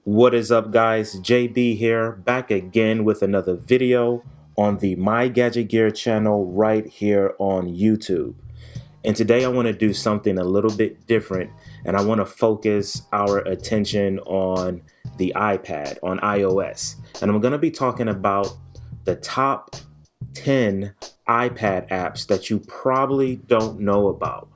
What is up, guys? JB here, back again with another video on the My Gadget Gear channel right here on YouTube. And today I want to do something a little bit different, and I want to focus our attention on the iPad, on iOS. And I'm going to be talking about the top 10 iPad apps that you probably don't know about.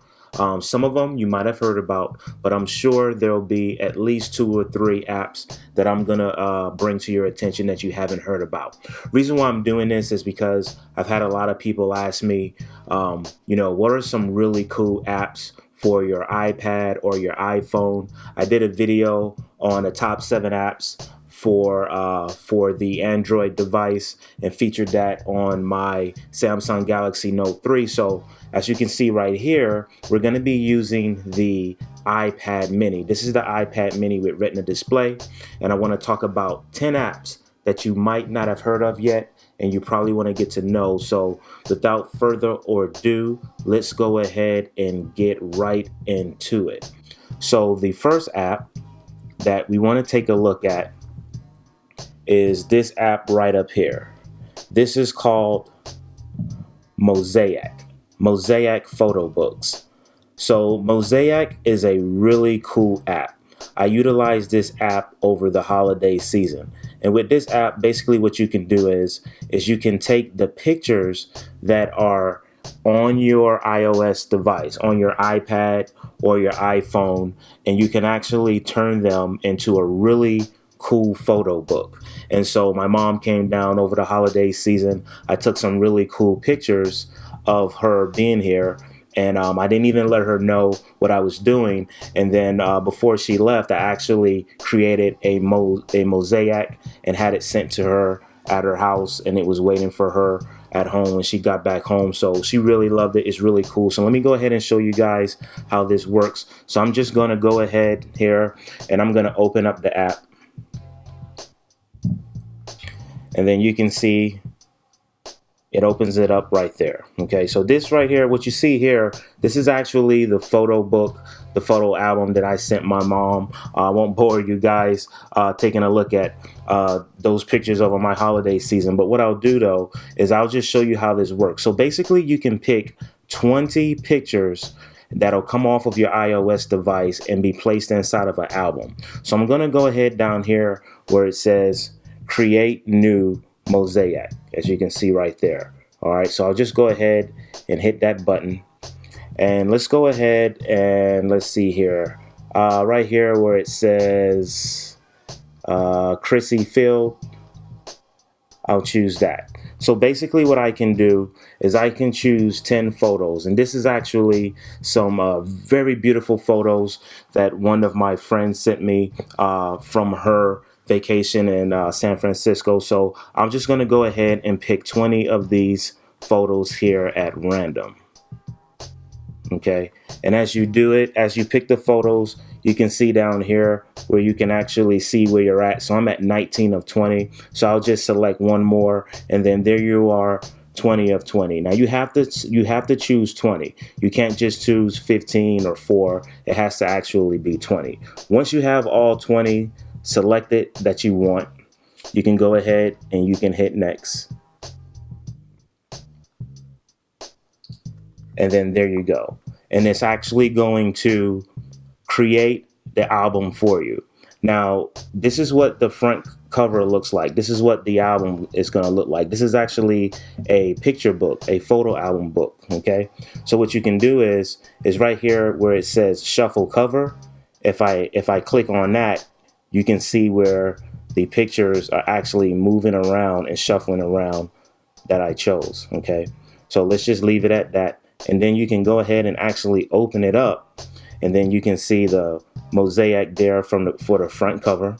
Some of them you might have heard about, but I'm sure there'll be at least 2 or 3 apps that I'm gonna bring to your attention that you haven't heard about. Reason why I'm doing this is because I've had a lot of people ask me, what are some really cool apps for your iPad or your iPhone? I did a video on the top 7 apps for the Android device and featured that on my Samsung Galaxy Note 3. So as you can see right here, we're going to be using the iPad mini. This is the iPad mini with Retina display, and I want to talk about 10 apps that you might not have heard of yet and you probably want to get to know. So without further ado, let's go ahead and get right into it. So the first app that we want to take a look at is this app right up here. This is called Mosaic Photo Books. So Mosaic is a really cool app. I utilized this app over the holiday season. And with this app, basically what you can do is you can take the pictures that are on your iOS device, on your iPad or your iPhone, and you can actually turn them into a really cool photo book. And so my mom came down over the holiday season. I took some really cool pictures of her being here, and I didn't even let her know what I was doing. And then before she left, I actually created a mosaic and had it sent to her at her house, and it was waiting for her at home when she got back home. So she really loved it. It's really cool. So let me go ahead and show you guys how this works. So I'm just going to go ahead here and I'm going to open up the app. And then you can see it opens it up right there. Okay, so this right here, what you see here, this is actually the photo book, the photo album that I sent my mom. I won't bore you guys taking a look at those pictures over my holiday season. But what I'll do though is I'll just show you how this works. So basically you can pick 20 pictures that'll come off of your iOS device and be placed inside of an album. So I'm going to go ahead down here where it says create new mosaic, as you can see right there. All right, so I'll just go ahead and hit that button, and let's go ahead and let's see here, right here where it says Chrissy Field, I'll choose that. So basically what I can do is I can choose 10 photos, and this is actually some very beautiful photos that one of my friends sent me from her vacation in San Francisco. So I'm just going to go ahead and pick 20 of these photos here at random. Okay, and as you do it, as you pick the photos, you can see down here where you can actually see where you're at. So I'm at 19 of 20. So I'll just select one more, and then there you are, 20 of 20. Now you have to choose 20. You can't just choose 15 or 4. It has to actually be 20. Once you have all 20 selected that you want, you can go ahead and you can hit next. And then there you go. And it's actually going to create the album for you. Now, this is what the front cover looks like. This is what the album is going to look like. This is actually a picture book, a photo album book. Okay. So what you can do is right here where it says shuffle cover. If I click on that, you can see where the pictures are actually moving around and shuffling around that I chose. Okay, so let's just leave it at that. And then you can go ahead and actually open it up, and then you can see the mosaic there for the front cover.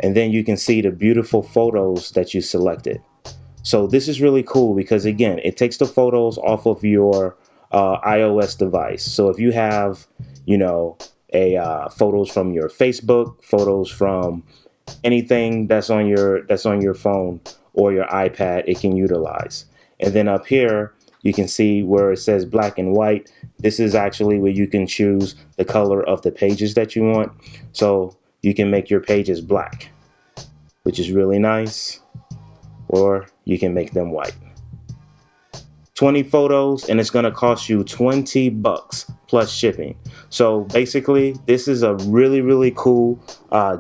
And then you can see the beautiful photos that you selected. So this is really cool because, again, it takes the photos off of your iOS device. So if you have, photos from your Facebook, photos from anything that's on your phone or your iPad, it can utilize. And then up here, You can see where it says black and white. This is actually where you can choose the color of the pages that you want. So you can make your pages black, which is really nice, or you can make them white. 20 photos, and it's going to cost you $20 plus shipping. So basically, this is a really cool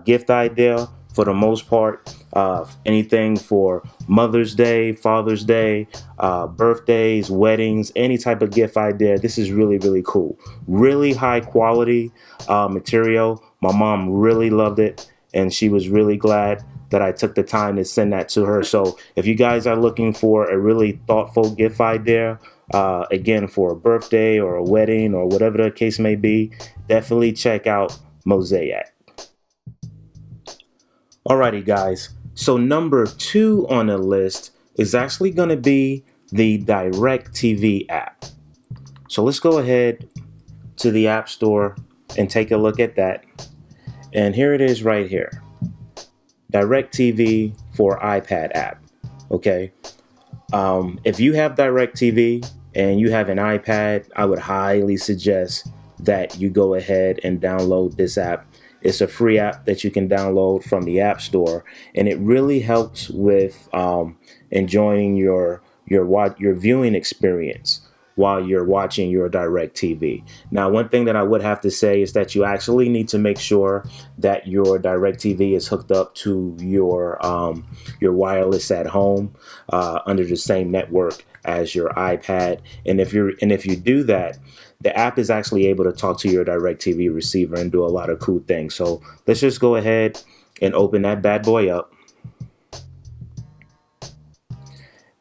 gift idea for the most part. Anything for Mother's Day, Father's Day, birthdays, weddings, any type of gift idea. This is really cool. Really high quality material. My mom really loved it, and she was really glad that I took the time to send that to her. So if you guys are looking for a really thoughtful gift idea, again, for a birthday or a wedding or whatever the case may be, definitely check out Mosaic. Alrighty guys, so number 2 on the list is actually going to be the DirecTV app. So let's go ahead to the App Store and take a look at that. And here it is right here. DirecTV for iPad app. Okay. If you have DirecTV and you have an iPad, I would highly suggest that you go ahead and download this app. It's a free app that you can download from the App Store, and it really helps with enjoying your viewing experience while you're watching your DirecTV. Now, one thing that I would have to say is that you actually need to make sure that your DirecTV is hooked up to your wireless at home under the same network as your iPad. And if you do that, the app is actually able to talk to your DirecTV receiver and do a lot of cool things. So let's just go ahead and open that bad boy up.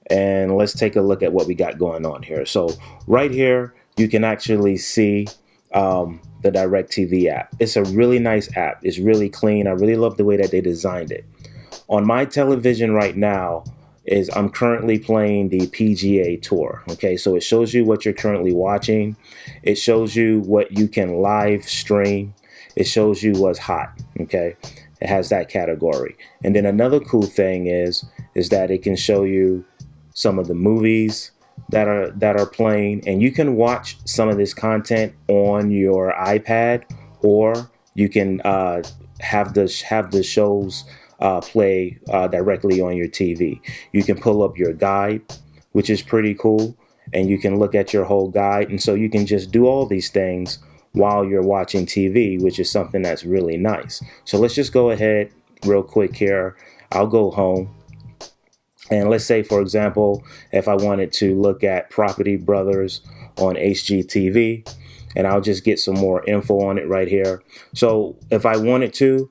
And let's take a look at what we got going on here. So right here, you can actually see the DirecTV app. It's a really nice app. It's really clean. I really love the way that they designed it. On my television right now, I'm currently playing the PGA Tour. Okay, so it shows you what you're currently watching. It shows you what you can live stream. It shows you what's hot. Okay, it has that category. And then another cool thing is that it can show you some of the movies that are playing, and you can watch some of this content on your iPad, or you can have the shows play directly on your TV. You can pull up your guide, which is pretty cool, and you can look at your whole guide, and so you can just do all these things while you're watching TV, which is something that's really nice. So let's just go ahead real quick here. I'll go home. And let's say, for example, if I wanted to look at Property Brothers on HGTV, and I'll just get some more info on it right here. So if I wanted to,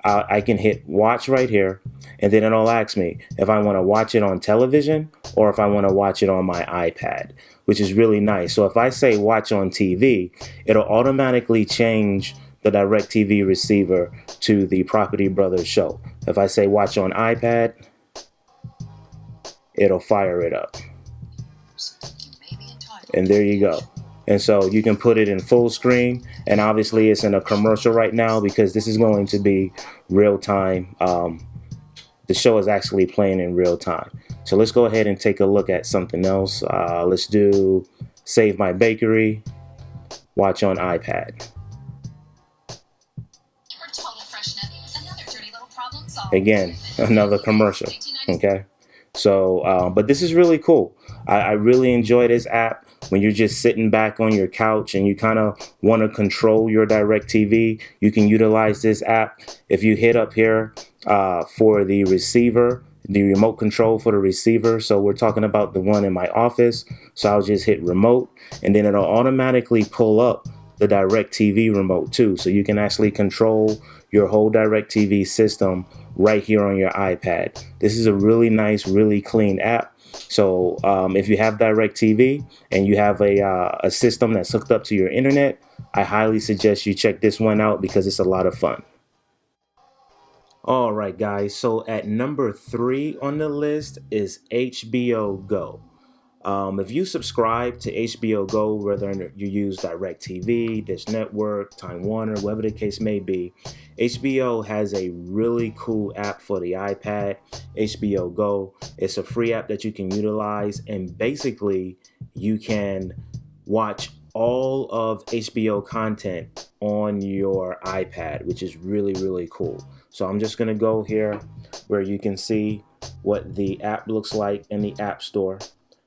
I can hit watch right here, and then it'll ask me if I want to watch it on television or if I want to watch it on my iPad, which is really nice. So if I say watch on TV, it'll automatically change the DirecTV receiver to the Property Brothers show. If I say watch on iPad, it'll fire it up. And there you go. And so you can put it in full screen, and obviously it's in a commercial right now because this is going to be real time. The show is actually playing in real time. So let's go ahead and take a look at something else. Let's do Save My Bakery, watch on iPad. Again, another commercial, okay? So, but this is really cool. I really enjoy this app. When you're just sitting back on your couch and you kind of want to control your DirecTV, you can utilize this app. If you hit up here for the receiver, the remote control for the receiver. So we're talking about the one in my office. So I'll just hit remote, and then it'll automatically pull up the DirecTV remote too. So you can actually control your whole DirecTV system right here on your iPad. This is a really nice, really clean app. So if you have DirecTV and you have a system that's hooked up to your internet, I highly suggest you check this one out because it's a lot of fun. All right, guys. So at number 3 on the list is HBO Go. If you subscribe to HBO Go, whether you use DirecTV, Dish Network, Time Warner, whatever the case may be, HBO has a really cool app for the iPad, HBO Go. It's a free app that you can utilize, and basically you can watch all of HBO content on your iPad, which is really, really cool. So I'm just going to go here where you can see what the app looks like in the App Store.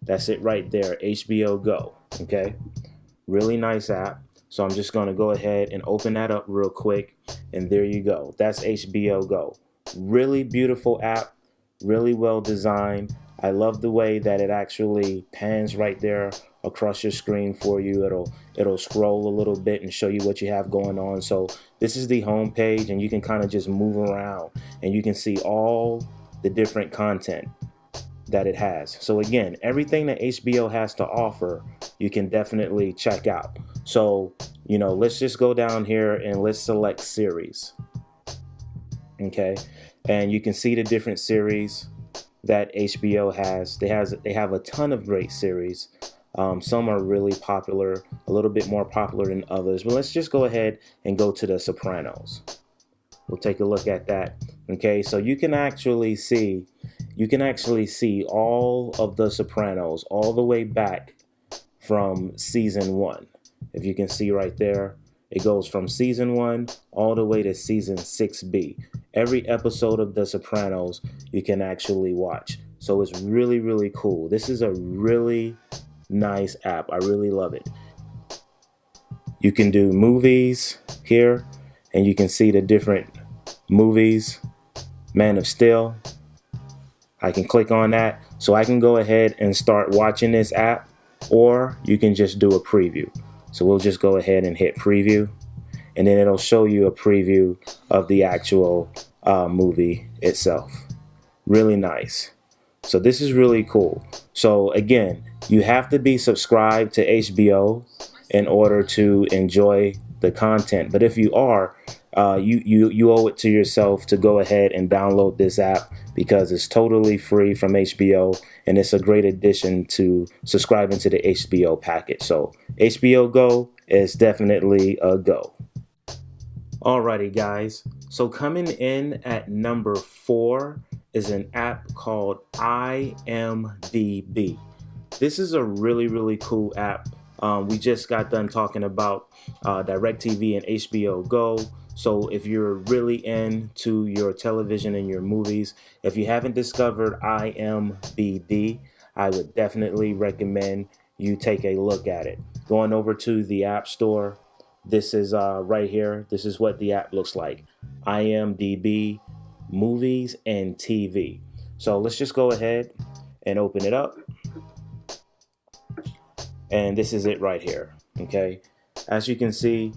That's it right there, HBO Go. Okay, really nice app. So I'm just going to go ahead and open that up real quick, and there you go. That's HBO Go. Really beautiful app, really well designed. I love the way that it actually pans right there across your screen for you. It'll scroll a little bit and show you what you have going on. So this is the home page, and you can kind of just move around and you can see all the different content that it has. So again, everything that HBO has to offer, you can definitely check out. So, let's just go down here and let's select series. Okay. And you can see the different series that HBO has. They have a ton of great series. Some are really popular, a little bit more popular than others. But let's just go ahead and go to The Sopranos. We'll take a look at that. Okay, so you can actually see all of The Sopranos all the way back from season 1. If you can see right there, it goes from season 1 all the way to season 6B. Every episode of The Sopranos you can actually watch. So it's really, really cool. This is a really nice app. I really love it. You can do movies here, and you can see the different movies. Man of Steel. I can click on that, so I can go ahead and start watching this app, or you can just do a preview. So we'll just go ahead and hit preview, and then it'll show you a preview of the actual movie itself. Really nice. So this is really cool. So again, you have to be subscribed to HBO in order to enjoy the content. But if you are, you owe it to yourself to go ahead and download this app, because it's totally free from HBO, and it's a great addition to subscribing to the HBO package. So HBO Go is definitely a go. Alrighty guys, so coming in at number 4 is an app called IMDB. This is a really, really cool app. We just got done talking about DirecTV and HBO Go. So if you're really into your television and your movies, if you haven't discovered IMDB, I would definitely recommend you take a look at it. Going over to the App Store, this is right here. This is what the app looks like. IMDB Movies and TV. So let's just go ahead and open it up. And this is it right here. Okay. As you can see,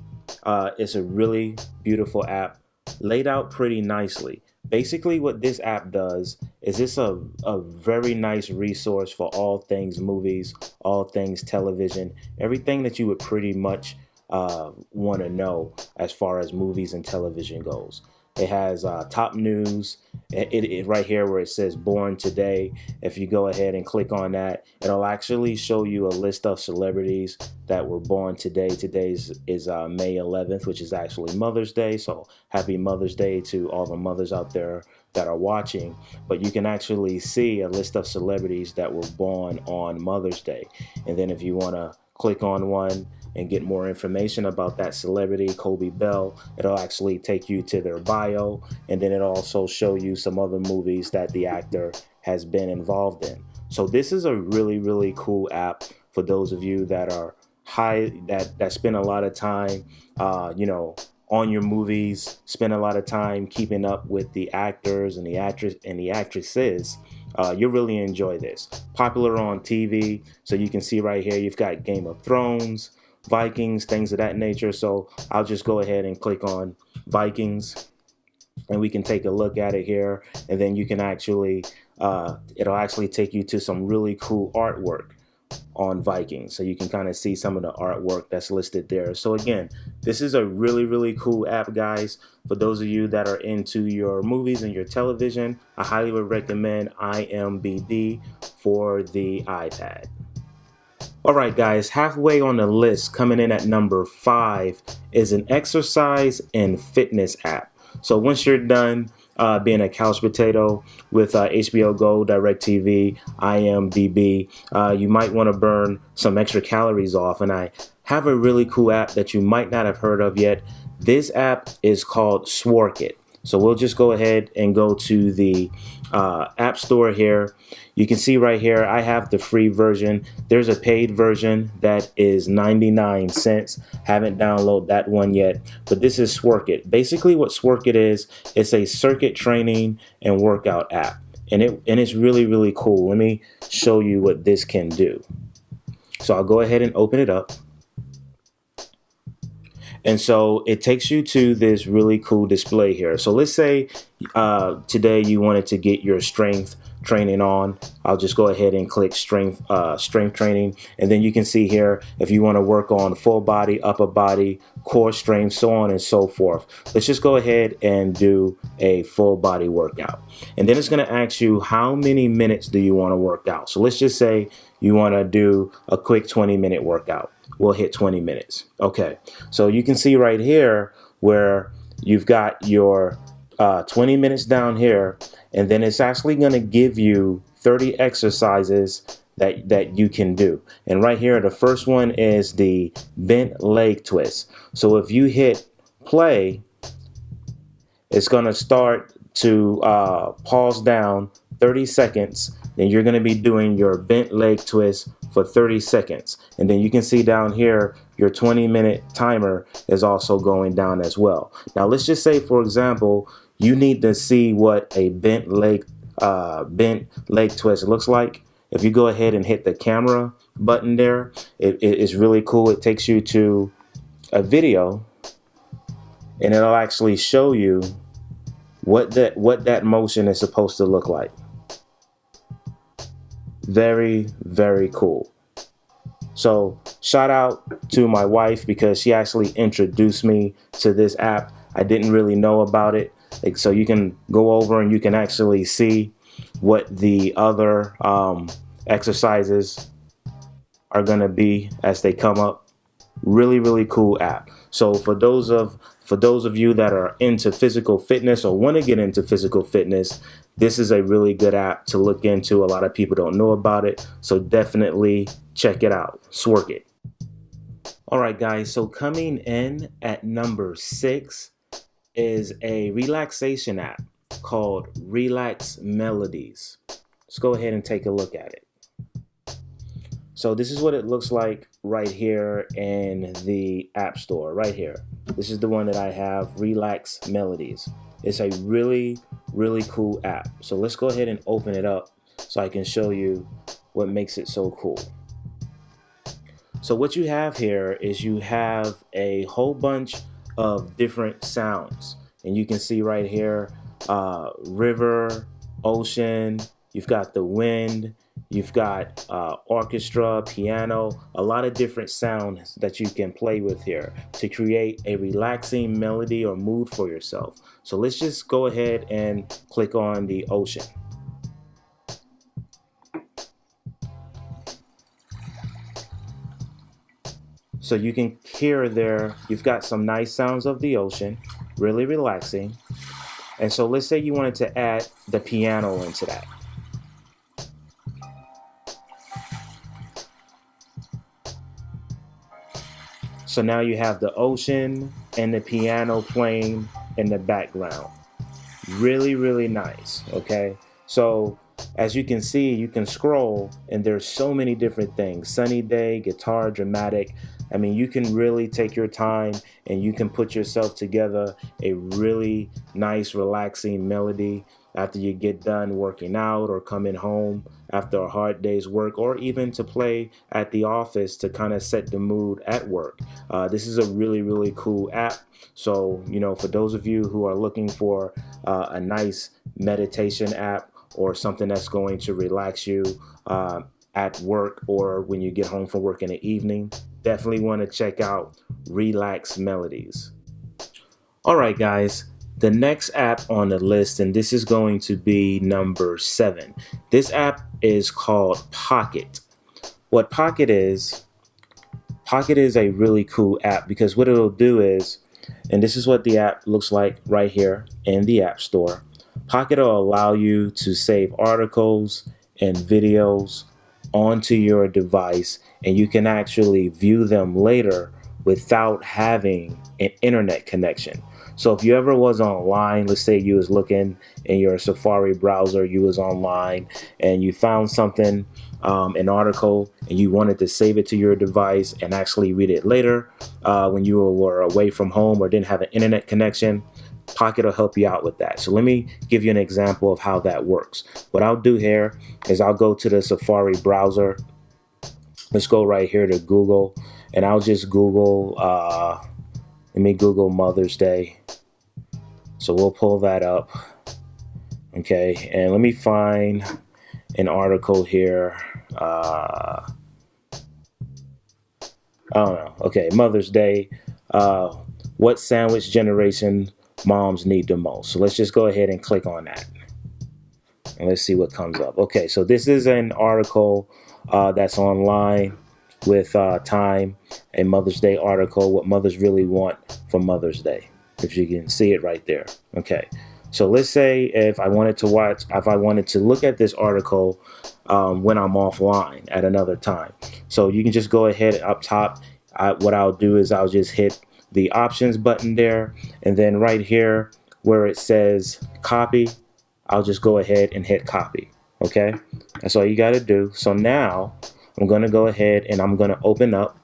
it's a really beautiful app, laid out pretty nicely. Basically what this app does is it's a very nice resource for all things movies, all things television, everything that you would pretty much want to know as far as movies and television goes. It has top news. It right here where it says born today. If you go ahead and click on that, it'll actually show you a list of celebrities that were born today. Today's is May 11th, which is actually Mother's Day. So happy Mother's Day to all the mothers out there that are watching. But you can actually see a list of celebrities that were born on Mother's Day. And then if you want to click on one and get more information about that celebrity, Kobe Bell, it'll actually take you to their bio, and then it'll also show you some other movies that the actor has been involved in. So this is a really, really cool app for those of you that are that spend a lot of time, on your movies, spend a lot of time keeping up with the actors and the actresses. You'll really enjoy this. Popular on TV, so you can see right here, you've got Game of Thrones, Vikings, things of that nature. So I'll just go ahead and click on Vikings, and we can take a look at it here. And then you can actually, it'll actually take you to some really cool artwork on Vikings. So you can kind of see some of the artwork that's listed there. So again, this is a really, really cool app, guys. For those of you that are into your movies and your television, I highly would recommend IMDb for the iPad. All right, guys, halfway on the list, coming in at number 5 is an exercise and fitness app. So once you're done being a couch potato with HBO Go, DirecTV, IMDB, you might want to burn some extra calories off. And I have a really cool app that you might not have heard of yet. This app is called Sworkit. So we'll just go ahead and go to the App Store here. You can see right here, I have the free version. There's a paid version that is 99 cents. Haven't downloaded that one yet, but this is Sworkit. Basically what Sworkit is, it's a circuit training and workout app. And it's really, really cool. Let me show you what this can do. So I'll go ahead and open it up. And so it takes you to this really cool display here. So let's say today you wanted to get your strength training on. I'll just go ahead and click strength training. And then you can see here if you want to work on full body, upper body, core strength, so on and so forth. Let's just go ahead and do a full body workout. And then it's going to ask you how many minutes do you want to work out. So let's just say you want to do a quick 20-minute workout. We'll hit 20 minutes. Okay, so you can see right here where you've got your 20 minutes down here, and then it's actually going to give you 30 exercises that you can do. And right here, the first one is the bent leg twist. So if you hit play, it's going to start to pause down 30 seconds. Then you're going to be doing your bent leg twist for 30 seconds. And then you can see down here, your 20-minute timer is also going down as well. Now, let's just say, for example, you need to see what a bent leg twist looks like. If you go ahead and hit the camera button there, it is really cool. It takes you to a video, and it'll actually show you what that motion is supposed to look like. Very, very cool. So shout out to my wife because she actually introduced me to this app. I didn't really know about it. So you can go over and you can actually see what the other exercises are going to be as they come up. Really, really cool app. So for those of you that are into physical fitness or want to get into physical fitness, this is a really good app to look into. A lot of people don't know about it, so definitely check it out. Sworkit. All right, guys, so coming in at number 6 is a relaxation app called Relax Melodies. Let's go ahead and take a look at it. So this is what it looks like right here in the App Store, right here. This is the one that I have, Relax Melodies. It's a really, really cool app. So let's go ahead and open it up so I can show you what makes it so cool. So what you have here is you have a whole bunch of different sounds. And you can see right here, river, ocean, you've got the wind, you've got orchestra, piano, a lot of different sounds that you can play with here to create a relaxing melody or mood for yourself. So let's just go ahead and click on the ocean. So you can hear there, you've got some nice sounds of the ocean, really relaxing. And so let's say you wanted to add the piano into that. So now you have the ocean and the piano playing in the background. Really, really nice, okay? So as you can see, you can scroll and there's so many different things. Sunny day, guitar, dramatic. I mean, you can really take your time and you can put yourself together a really nice, relaxing melody after you get done working out or coming home after a hard day's work, or even to play at the office to kind of set the mood at work. This is a really, really cool app. So, you know, for those of you who are looking for a nice meditation app or something that's going to relax you at work or when you get home from work in the evening, definitely want to check out Relax Melodies. All right, guys. The next app on the list, and this is going to be number 7. This app is called Pocket. What Pocket is a really cool app because what it'll do is, and this is what the app looks like right here in the App Store. Pocket will allow you to save articles and videos onto your device, and you can actually view them later without having an internet connection. So if you ever was online, let's say you was looking in your Safari browser, you was online and you found something, an article, and you wanted to save it to your device and actually read it later when you were away from home or didn't have an internet connection, Pocket will help you out with that. So let me give you an example of how that works. What I'll do here is I'll go to the Safari browser. Let's go right here to Google, and I'll just Google, let me Google Mother's Day. So we'll pull that up. Okay, and let me find an article here. I don't know. Okay, Mother's Day. What sandwich generation moms need the most? So let's just go ahead and click on that. And let's see what comes up. Okay, so this is an article that's online with Time, a Mother's Day article, what mothers really want for Mother's Day. If you can see it right there. Okay, so let's say if I wanted to look at this article when I'm offline at another time. So you can just go ahead up top. What I'll do is I'll just hit the options button there, and then right here where it says copy, I'll just go ahead and hit copy. Okay, that's all you got to do. So now I'm going to go ahead and I'm going to open up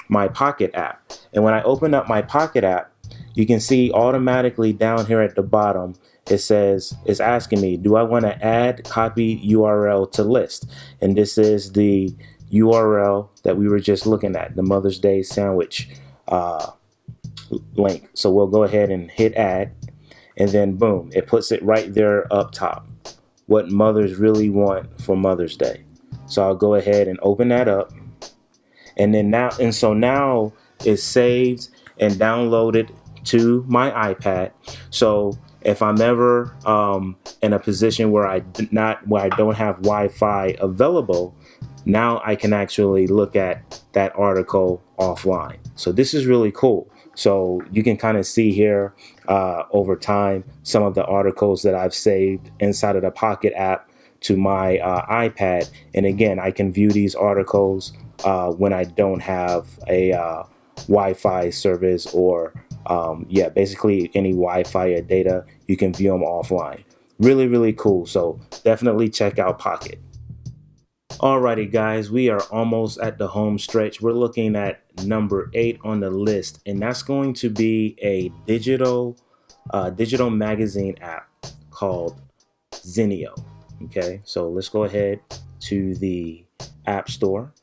my Pocket app. And when I open up my Pocket app, you can see automatically down here at the bottom, it says, it's asking me, do I want to add copy URL to list? And this is the URL that we were just looking at, the Mother's Day sandwich link. So we'll go ahead and hit add, and then boom, it puts it right there up top, what mothers really want for Mother's Day. So I'll go ahead and open that up, and then now it's saved and downloaded to my iPad. So if I'm ever in a position where I don't have Wi-Fi available, now I can actually look at that article offline. So this is really cool. So you can kind of see here over time some of the articles that I've saved inside of the Pocket app to my iPad. And again, I can view these articles when I don't have a Wi-Fi service or basically any Wi-Fi or data. You can view them offline. Really, really cool. So definitely check out Pocket. Alrighty guys, we are almost at the home stretch. We're looking at number 8 on the list, and that's going to be a digital magazine app called Zinio. Okay, so let's go ahead to the App Store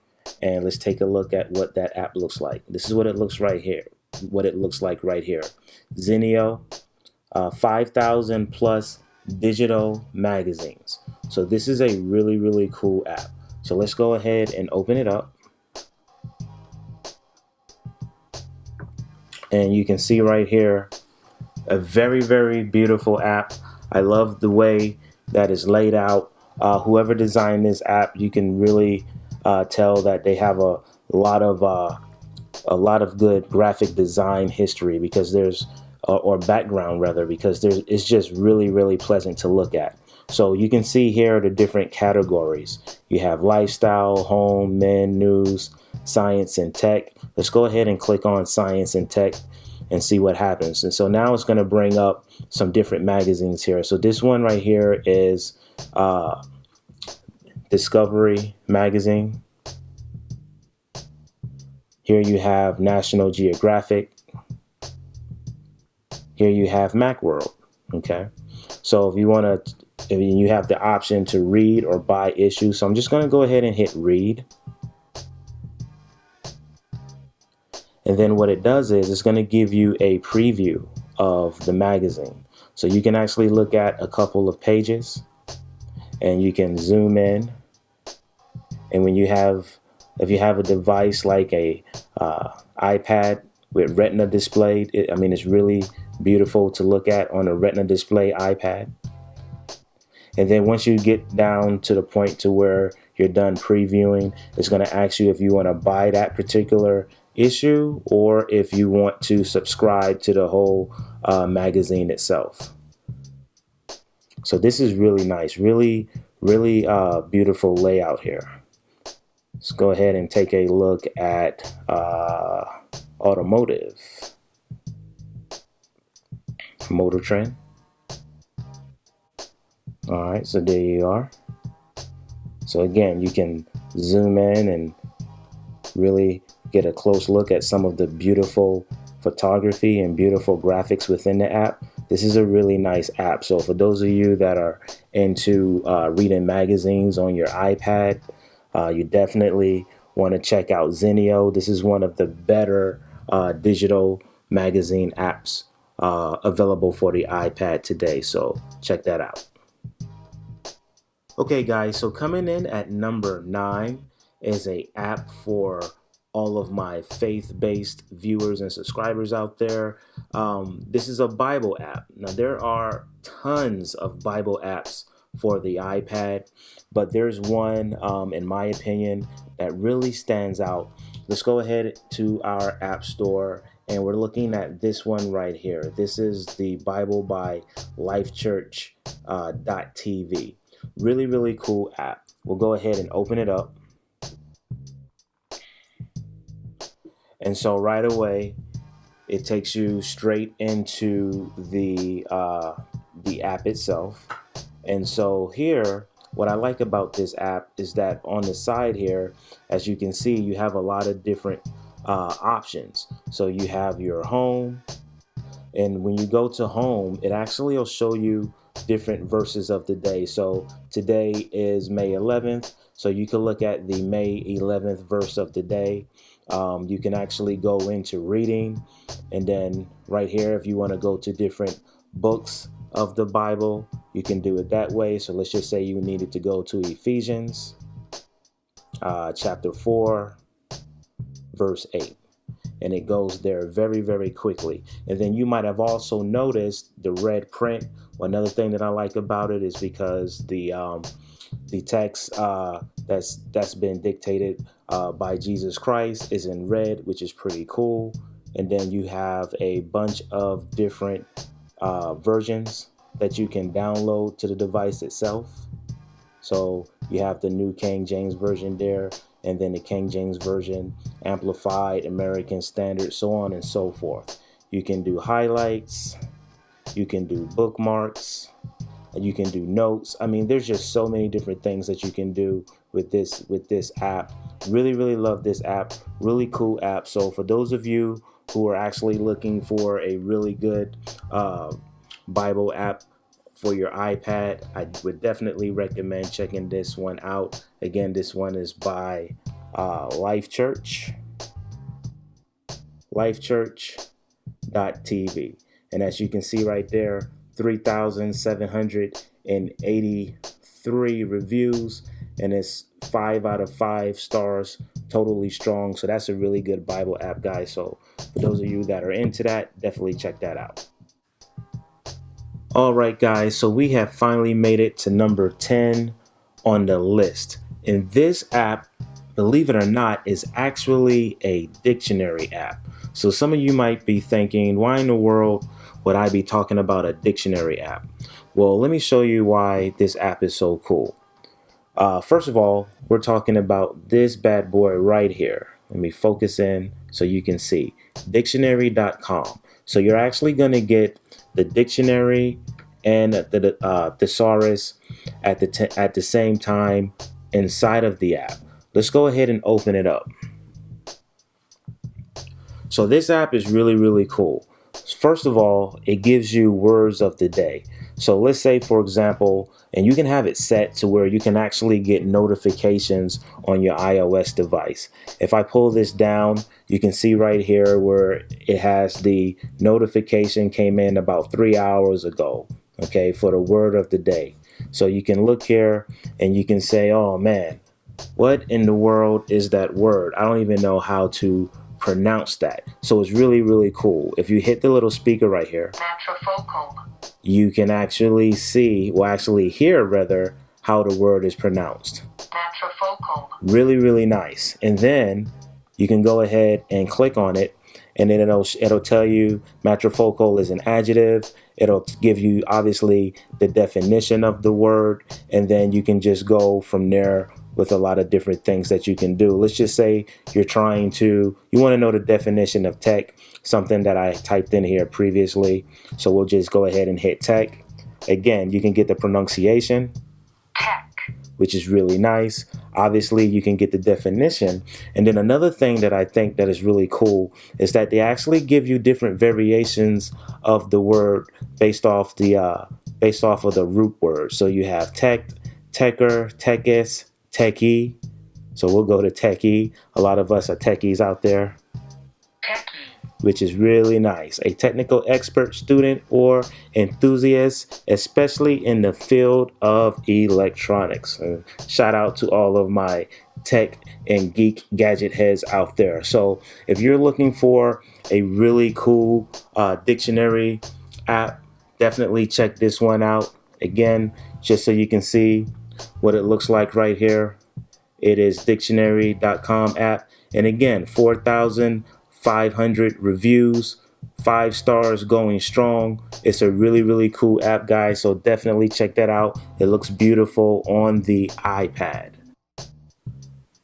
and let's take a look at what that app looks like. This is what it looks like right here. Zinio, 5,000 plus digital magazines. So this is a really, really cool app. So let's go ahead and open it up. And you can see right here, a very, very beautiful app. I love the way that is laid out. Whoever designed this app, you can really tell that they have a lot of good graphic design history, because there's or background rather, because it's just really, really pleasant to look at. So you can see here the different categories. You have lifestyle, home, men, news, science, and tech. Let's go ahead and click on science and tech and see what happens. And so now it's going to bring up some different magazines here. So this one right here is Discovery magazine. Here you have National Geographic. Here you have Macworld. Okay, so if you have the option to read or buy issues. So I'm just going to go ahead and hit read. And then what it does is it's going to give you a preview of the magazine. So you can actually look at a couple of pages and you can zoom in. And if you have a device like a iPad with Retina displayed, it's really beautiful to look at on a Retina display iPad. And then once you get down to the point to where you're done previewing, it's going to ask you if you want to buy that particular issue or if you want to subscribe to the whole magazine itself. So this is really nice, really beautiful layout here. Let's go ahead and take a look at automotive, Motor Trend. All right, so there you are. So again, you can zoom in and really get a close look at some of the beautiful photography and beautiful graphics within the app. This is a really nice app. So for those of you that are into reading magazines on your iPad, you definitely want to check out Zinio. This is one of the better digital magazine apps available for the iPad today. So check that out. Okay guys, so coming in at number 9 is a app for all of my faith-based viewers and subscribers out there. This is a Bible app. Now there are tons of Bible apps for the iPad, but there's one, in my opinion, that really stands out. Let's go ahead to our app store and we're looking at this one right here. This is the Bible by lifechurch.tv. Really cool app. We'll go ahead and open it up. And so right away, it takes you straight into the app itself. And so here, what I like about this app is that on the side here, as you can see, you have a lot of different options. So you have your home, and when you go to home, it actually will show you different verses of the day. So today is May 11th. So you can look at the May 11th verse of the day. You can actually go into reading, and then right here, if you want to go to different books of the Bible, you can do it that way. So let's just say you needed to go to Ephesians chapter 4 verse 8, and it goes there very quickly. And then you might have also noticed the red print. Another thing that I like about it is because the text that's been dictated by Jesus Christ is in red, which is pretty cool. And then you have a bunch of different versions that you can download to the device itself. So you have the New King James Version there, and then the King James Version, Amplified, American Standard, so on and so forth. You can do highlights, you can do bookmarks, and you can do notes. I mean, there's just so many different things that you can do with this app. Really love this app. Really cool app. So for those of you who are actually looking for a really good Bible app for your iPad, I would definitely recommend checking this one out. Again, this one is by lifechurch.tv. And as you can see right there, 3,783 reviews, and it's 5 out of 5 stars, totally strong. So that's a really good Bible app, guys. So for those of you that are into that, definitely check that out. All right, guys, so we have finally made it to number 10 on the list. And this app, believe it or not, is actually a dictionary app. So some of you might be thinking, why in the world would I be talking about a dictionary app? Well, let me show you why this app is so cool. First of all, we're talking about this bad boy right here. Let me focus in so you can see. Dictionary.com. So you're actually going to get the dictionary and the thesaurus at the same time inside of the app. Let's go ahead and open it up. So this app is really cool. First of all, it gives you words of the day. So let's say, for example, and you can have it set to where you can actually get notifications on your iOS device. If I pull this down, you can see right here where it has the notification came in about 3 hours ago, okay, for the word of the day. So you can look here and you can say, oh man, what in the world is that word? I don't even know how to pronounce that. So it's really cool. If you hit the little speaker right here, you can actually see, well, actually hear rather, how the word is pronounced. Really nice. And then you can go ahead and click on it, and then it'll tell you matrifocal is an adjective. It'll give you obviously the definition of the word, and then you can just go from there with a lot of different things that you can do. Let's just say you want to know the definition of tech, something that I typed in here previously. So we'll just go ahead and hit tech. Again, you can get the pronunciation, which is really nice. Obviously, you can get the definition. And then another thing that I think that is really cool is that they actually give you different variations of the word based off of the root word. So you have tech, techer, techis, techie. So we'll go to techie. A lot of us are techies out there, which is really nice. A technical expert, student, or enthusiast, especially in the field of electronics. Shout out to all of my tech and geek gadget heads out there. So if you're looking for a really cool dictionary app, definitely check this one out. Again, just so you can see what it looks like right here. It is dictionary.com app. And again, 4,500 reviews, 5 stars, going strong. It's a really, really cool app, guys. So definitely check that out. It looks beautiful on the iPad.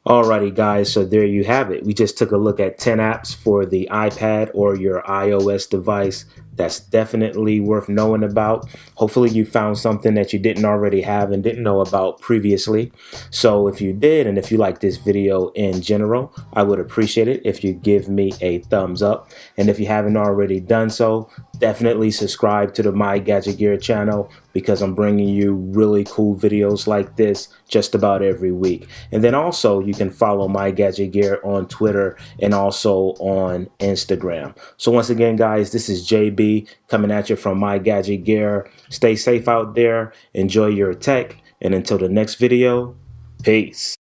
Alrighty guys, so there you have it. We just took a look at 10 apps for the iPad or your iOS device that's definitely worth knowing about. Hopefully you found something that you didn't already have and didn't know about previously. So if you did, and if you like this video in general, I would appreciate it if you give me a thumbs up. And if you haven't already done so, definitely subscribe to the My Gadget Gear channel, because I'm bringing you really cool videos like this just about every week. And then also you can follow My Gadget Gear on Twitter and also on Instagram. So once again, guys, this is JB coming at you from My Gadget Gear. Stay safe out there, enjoy your tech, and until the next video, peace.